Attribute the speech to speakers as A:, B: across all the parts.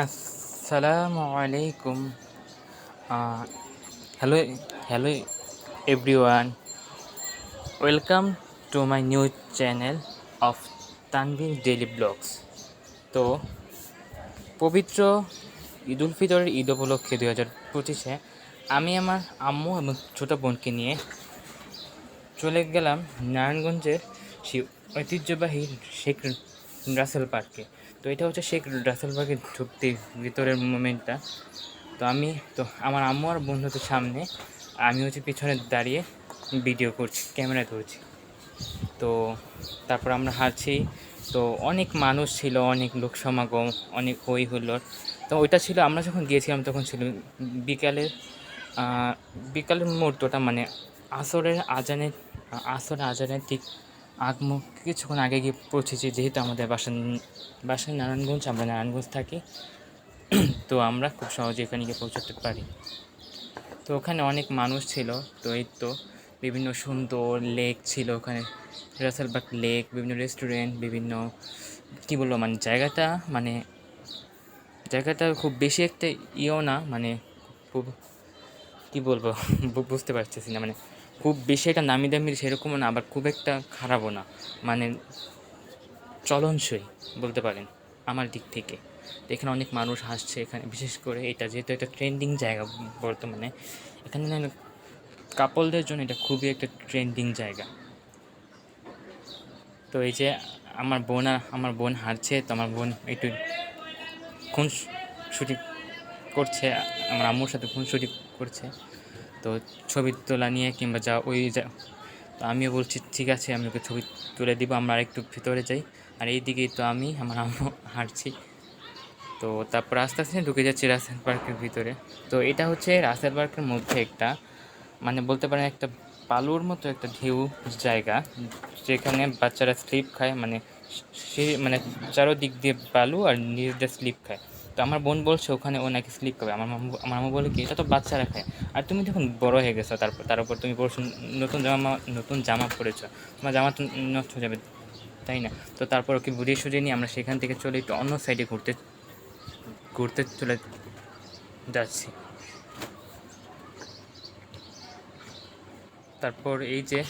A: আসসালামু আলাইকুম। Ah, hello hello everyone, welcome to my new channel of Tanvir daily vlogs. তো পবিত্র ঈদ উল ফিতরের ঈদ উপলক্ষে 2025-এ আমি আমার আম্মু এবং ছোটো বোনকে নিয়ে চলে গেলাম নারায়ণগঞ্জের সেই ঐতিহ্যবাহী শেখ রাসেল পার্কে। তো এটা হচ্ছে শেখ রাসেল পার্কে ঢুকতে ভিতরের মোমেন্টটা। তো আমার আম্মু আর বন্ধু তো সামনে, আমি হচ্ছে পিছনে দাঁড়িয়ে ভিডিও করছি, ক্যামেরায় ধরছি। তো তারপর আমরা হাঁটছি। তো অনেক মানুষ ছিল, অনেক লোক সমাগম, অনেক হই হুল্লোড়। তো ওইটা ছিল, আমরা যখন গিয়েছিলাম তখন ছিল বিকালের বিকালের মুহূর্তটা, মানে আসরের আজানের ঠিক কিছুক্ষণ আগে গিয়ে পৌঁছেছি। যেহেতু আমাদের বাসা নারায়ণগঞ্জ, আমরা নারায়ণগঞ্জ থাকি, তো আমরা খুব সহজে এখানে গিয়ে পৌঁছতে পারি। তো ওখানে অনেক মানুষ ছিল। তো এই তো বিভিন্ন সুন্দর লেক ছিল ওখানে, রাসেলবাগ লেক, বিভিন্ন রেস্টুরেন্ট, বিভিন্ন কী বলবো, মানে জায়গাটা খুব বেশি একটা ইয়েও না, মানে খুব কী বলবো বুঝতে পারতেছি না, মানে খুব বেশি একটা নামি দামি সেরকমও না, আবার খুব একটা খারাপও না, মানে চলনসই বলতে পারেন আমার দিক থেকে। তো এখানে অনেক মানুষ আসছে এখানে, বিশেষ করে এটা যেহেতু একটা ট্রেন্ডিং জায়গা বর্তমানে, এখানে কাপলদের জন্য এটা খুবই একটা ট্রেন্ডিং জায়গা। তো এই যে আমার বোন হাঁটছে, তো আমার বোন একটু খুনসুটি করছে, আমার আম্মুর সাথে খুনসুটি করছে। তো ছবি তোলা নিয়ে কিংবা তো আমিও বলছি ঠিক আছে, আমি ওকে ছবি তুলে দিব, আমরা আরেকটু ভিতরে যাই। আর এইদিকেই তো আমি আমার আম্মু হাঁটছি। তো তারপর আস্তে আস্তে ঢুকে যাচ্ছি রাসেল পার্কের ভিতরে। তো এটা হচ্ছে রাসেল পার্কের মধ্যে একটা, মানে বলতে পারেন একটা বালুর মতো একটা ঢেউ জায়গা, যেখানে বাচ্চারা স্লিপ খায়, মানে চারোদিক দিয়ে বালু আর নিচ দিয়ে স্লিপ খায়। তো আমার বোন বলছে ওখানে ও নাকি স্লিপ খাবে। আমার আম্মু বলে কি, এটা তো বাচ্চারা খায়, আর তুমি যখন বড় হয়ে গেছো, তার উপর তুমি পরশু নতুন জামা পরেছো, তোমার জামা তো নষ্ট হয়ে যাবে, তাই না? তো তারপর ওকে বুঝিয়ে সুঝিয়ে নিয়ে আমরা সেখান থেকে চলে একটু অন্য সাইডে ঘুরতে ঘুরতে চলে যাচ্ছি। তারপর এই যে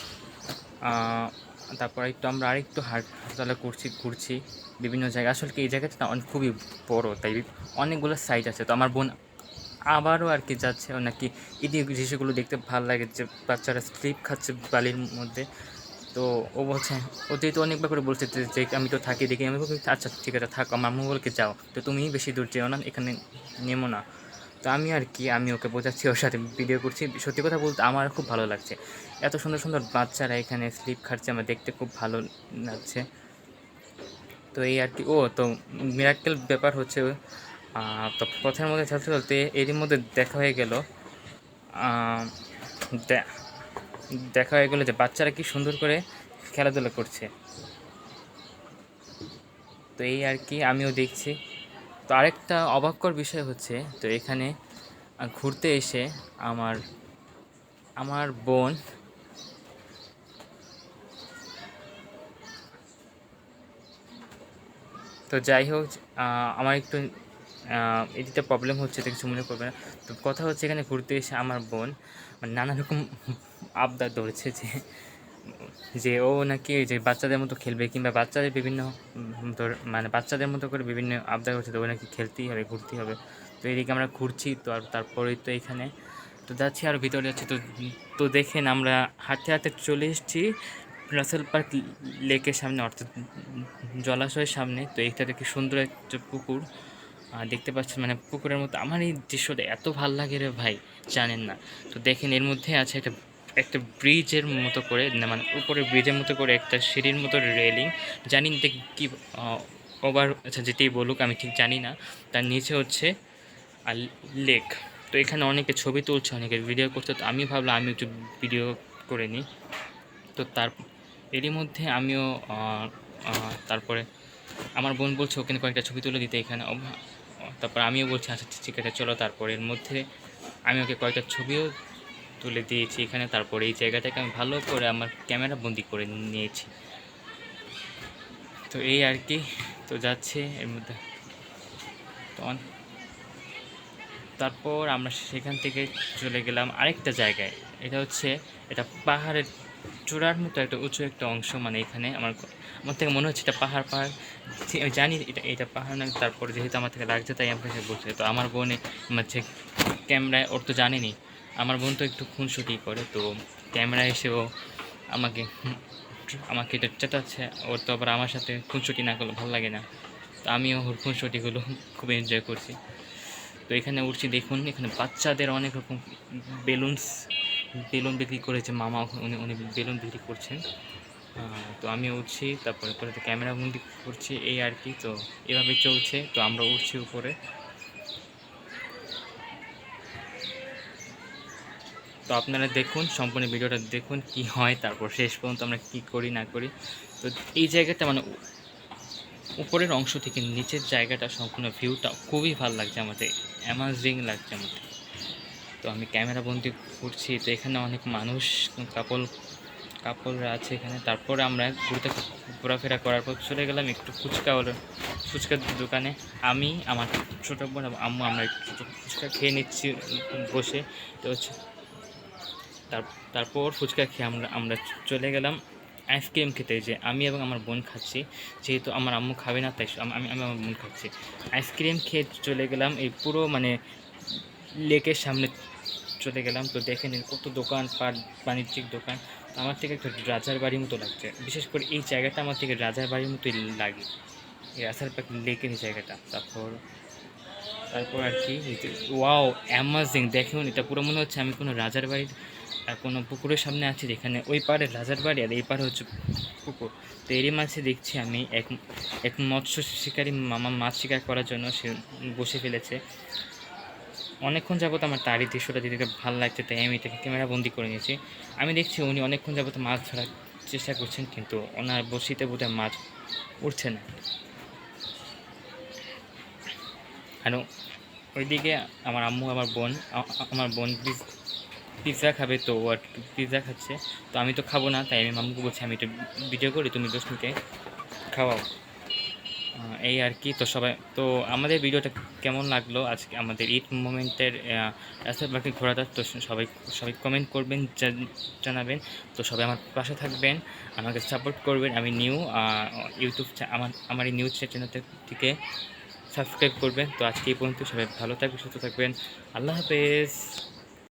A: তারপর একটু আমরা আরেকটু হাঁটাচলা ঘুরছি বিভিন্ন জায়গায়। আসলে কি, এই জায়গাটা না খুবই বড়, তাই অনেকগুলো সাইড আছে। তো আমার বোন আবারও আর কি যাচ্ছে, ও নাকি এই দৃশ্যগুলো দেখতে ভালো লাগে, যে বাচ্চারা স্লিপ খাচ্ছে বালির মধ্যে। তো ও বলছে, ও যেহেতু অনেকবার করে বলছে যে আমি তো থাকি দেখি, আমি বলছি আচ্ছা ঠিক আছে থাক, আমার আম্মু বলকে যাও, তো তুমি বেশি দূর যেও না, এখানে নেমো না। তো আমি ওকে বোঝাচ্ছি, ওর সাথে ভিডিও করছি। সত্যি কথা বলতে আমার খুব ভালো লাগছে, এত সুন্দর সুন্দর বাচ্চারা এখানে স্লিপ খাচ্ছে, আমার দেখতে খুব ভালো লাগছে। তো এই আর কি। তো মিরাক্কেল ব্যাপার হচ্ছে, তো পথের মধ্যে চলতে চলতে এরই মধ্যে আহ, দে- দেখা হয়ে গেলো যে বাচ্চারা কি সুন্দর করে খেলাধুলা করছে। তো এই আর কি, আমিও দেখছি। তো আরেকটা অবাককর বিষয় হচ্ছে, তো এখানে ঘুরতে এসে আমার আমার বোন, তো যাই হোক, আমার একটু এদিকটা প্রবলেম হচ্ছে, তো কিছু মনে করবে না। তো কথা হচ্ছে, এখানে ঘুরতে এসে আমার বোন মানে নানা রকম আবদার ধরেছে, যে ও নাকি যে বাচ্চাদের মতো খেলবে, কিংবা বাচ্চাদের বিভিন্ন মানে বাচ্চাদের মতো করে বিভিন্ন আবদার করছে, তো ও নাকি খেলতেই হবে, ঘুরতেই হবে। তো এদিকে আমরা ঘুরছি, তো আর তারপরেই তো এখানে তো যাচ্ছি আর ভিতরে যাচ্ছি। তো তো দেখেন আমরা হাঁটতে হাঁটতে চলে এসেছি রাসেল পার্ক লেকের সামনে, অর্থাৎ জলাশয়ের সামনে। তো এইটা দেখে সুন্দর একটা পুকুর দেখতে পাচ্ছেন, মানে পুকুরের মতো। আমার এই দৃশ্যটা এত ভাল লাগে রে ভাই, জানেন না। তো দেখেন এর মধ্যে আছে একটা একটা ব্রিজের মতো করে, না মানে উপরে ব্রিজের মতো করে একটা সিঁড়ির মতো রেলিং, জানি না কি ওভার, আচ্ছা যেটাই বলুক আমি ঠিক জানি না। তার নিচে হচ্ছে আর লেক। তো এখানে অনেকে ছবি তুলছে, অনেকে ভিডিও করছে। তো আমি ভাবলাম আমি একটু ভিডিও করে নিই। তো এরই মধ্যে আমিও তারপরে আমার বোন বলছে ওখানে কয়েকটা ছবি তুলে দিতে এখানে। তারপর আমিও বলছি আচ্ছা ঠিক আছে চলো। তারপর এর মধ্যে আমি ওকে কয়েকটা ছবিও তুলে দিয়েছি এখানে। তারপরে এই জায়গাটাকে আমি ভালো করে আমার ক্যামেরা বন্দি করে নিয়েছি। তো এই আর কি। তো যাচ্ছে এর মধ্যে তো তারপর আমরা সেখান থেকে চলে গেলাম আরেকটা জায়গায়। এটা পাহাড়ের চূড়ার মতো একটা উঁচু একটা অংশ, মানে এখানে আমার থেকে মনে হচ্ছে এটা পাহাড়। আমি জানি এটা পাহাড় নয়, তারপরে যেহেতু আমার থেকে লাগছে তাই আপনাকে বলছে। তো আমার বোন হচ্ছে ক্যামেরায়, ওর তো জানেনি, আমার বোন তো একটু খুনসুটি করে, তো ক্যামেরায় এসেও আমাকে আমাকে এটা চেটাচ্ছে। ওর তো আবার আমার সাথে খুনসুটি না করলে ভালো লাগে না, তো আমিও ওর খুনসুটিগুলো খুব এনজয় করছি। তো এখানে উঠছি, দেখুন এখানে বাচ্চাদের অনেক রকম বেলুন বিক্রি করেছে মামা, উনি উনি বেলুন বিক্রি করছেন। তো আমি উঠছি, তারপরে পরে তো ক্যামেরা বন্দি করছি, এই আর কি। তো এভাবে চলছে, তো আমরা উঠছি উপরে। তো আপনারা দেখুন, সম্পূর্ণ ভিডিওটা দেখুন কি হয়, তারপর শেষ পর্যন্ত আমরা কি করি না করি। তো এই জায়গাটা মানে উপরের অংশ থেকে নিচের জায়গাটা সম্পূর্ণ ভিউটা খুবই ভালো লাগছে আমাদের, অ্যামাজিং লাগছে আমাদের। তো আমি ক্যামেরা বন্দি করছি, তো এখানে অনেক মানুষ, কাপলরা আছে এখানে। তারপরে আমরা ঘোরাফেরা করার পর চলে গেলাম একটু ফুচকার দোকানে। আমি, আমার ছোটো বোন এবং আম্মু আমরা একটু ফুচকা খেয়ে নিচ্ছি বসে। তো হচ্ছে তারপর ফুচকা খেয়ে আমরা চলে গেলাম আইসক্রিম খেতে, যে আমি এবং আমার বোন খাচ্ছি, যেহেতু আমার আম্মু খাবে না তাই আমি আমার বোন খাচ্ছি। আইসক্রিম খেয়ে চলে গেলাম এই পুরো মানে লেকের সামনে চলে গেলাম। তো দেখে নিন কত দোকানপাট, বাণিজ্যিক দোকান। আমার থেকে একটু রাজার বাড়ির মতো লাগছে, বিশেষ করে এই জায়গাটা আমার থেকে রাজার বাড়ির মতোই লাগে, এই রাজার পাখি লেকের এই জায়গাটা। তারপর আর কি, ওয়াও অ্যামাজিং, দেখুন এটা পুরো মনে হচ্ছে আমি কোনো রাজার বাড়ির কোনো পুকুরের সামনে আছি, যেখানে ওই পারে রাজার বাড়ি আর এই পারে হচ্ছে পুকুর। তো এরই মাঝে দেখছি আমি এক মৎস্য শিকারী মামা মাছ শিকার করার জন্য সে বসে ফেলেছে। অনেকক্ষণ যাবত আমার তারই দৃশ্যটা দিতে ভালো লাগছে, তাই আমি এটাকে ক্যামেরা বন্দি করে নিয়েছি। আমি দেখছি উনি অনেকক্ষণ যাবত মাছ ধরার চেষ্টা করছেন, কিন্তু ওনার বসিতে বোধহয় মাছ উঠছে না। আর ওইদিকে আমার আম্মু, আমার বোন পিৎজা খাবে, তো ও আর পিৎজা খাচ্ছে। তো আমি তো খাবো না, তাই আমি মাম্মুকে বলছি আমি একটু ভিডিও করি, তুমি দোস্তুকে খাওয়াও, এই আর কি। তো আমাদের ভিডিওটা কেমন লাগলো আজকে আমাদের ঈদ মোমেন্টের রাস্তার বাকি ঘোরাটা, তো সবাই কমেন্ট করবেন, জানাবেন। তো সবাই আমার পাশে থাকবেন, আমাকে সাপোর্ট করবেন। আমি ইউটিউব আমার এই নিউজ চ্যানেল থেকে সাবস্ক্রাইব করবেন। তো আজকে এই পর্যন্ত, সবাই ভালো থাকবেন, সুস্থ থাকবেন, আল্লাহ হাফেজ।